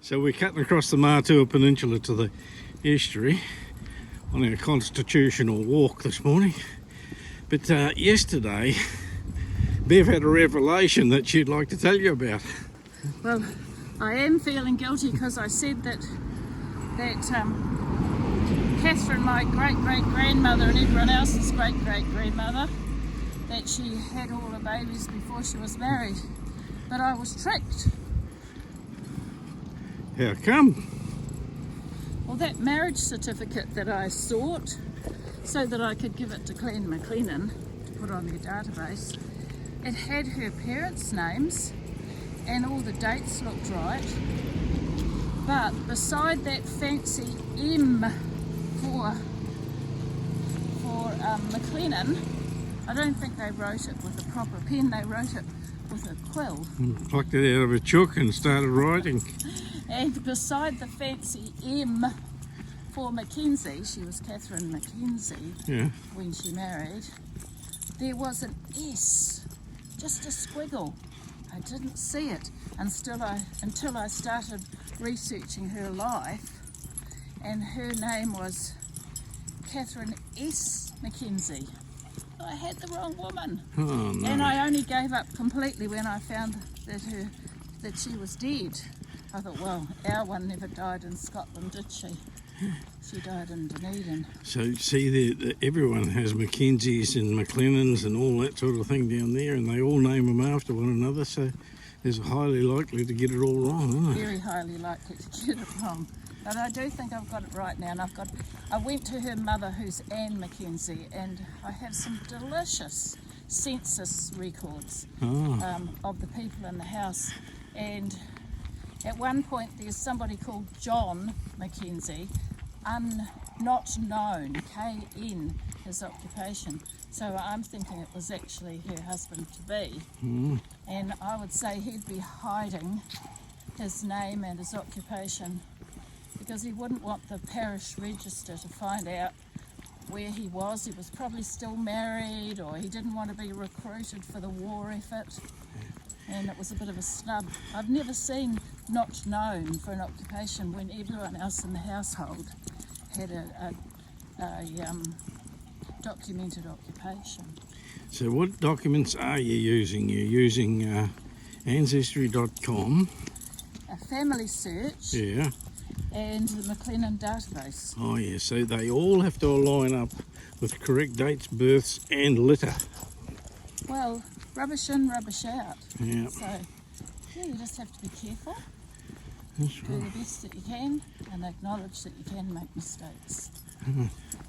So we're cutting across the Matua Peninsula to the estuary on our constitutional walk this morning. But yesterday, Bev had a revelation that she'd like to tell you about. Well, I am feeling guilty because I said that Catherine, my great-great-grandmother, and everyone else's great-great-grandmother, that she had all the babies before she was married. But I was tricked. How come? Well, that marriage certificate that I sought so that I could give it to Clan McLennan to put on their database, it had her parents' names and all the dates looked right. But beside that fancy M for McLennan, I don't think they wrote it with a proper pen, they wrote it with a quill. Plucked it out of a chook and started writing. And beside the fancy M for Mackenzie, she was Catherine Mackenzie when she married, there was an S, just a squiggle. I didn't see it until I started researching her life, and her name was Catherine S. Mackenzie. I had the wrong woman. Oh, no. And I only gave up completely when I found that she was dead. I thought, well, our one never died in Scotland, did she? She died in Dunedin. So see, everyone has Mackenzies and McLennans and all that sort of thing down there, and they all name them after one another, so there's highly likely to get it all wrong, isn't it? Very highly likely to get it wrong. But I do think I've got it right now, and I went to her mother, who's Anne Mackenzie, and I have some delicious census records of the people in the house. And at one point, there's somebody called John Mackenzie, not known, K-N, his occupation. So I'm thinking it was actually her husband-to-be. And I would say he'd be hiding his name and his occupation because he wouldn't want the parish register to find out where he was. He was probably still married, or he didn't want to be recruited for the war effort. And it was a bit of a snub. I've never seen not known for an occupation when everyone else in the household had a documented occupation. So what documents are you using? You're using ancestry.com. A family search. Yeah. And the McLennan database. Oh yeah, so they all have to line up with correct dates, births and litter. Well, rubbish in, rubbish out. Yeah. So, yeah, you just have to be careful. That's Do right. the best that you can and acknowledge that you can make mistakes.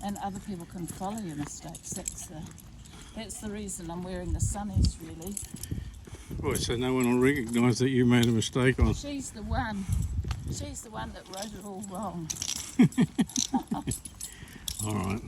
And other people can follow your mistakes. That's the reason I'm wearing the sunnies, really. Well, so no one will recognise that you made a mistake on. She's the one that wrote it all wrong. All right.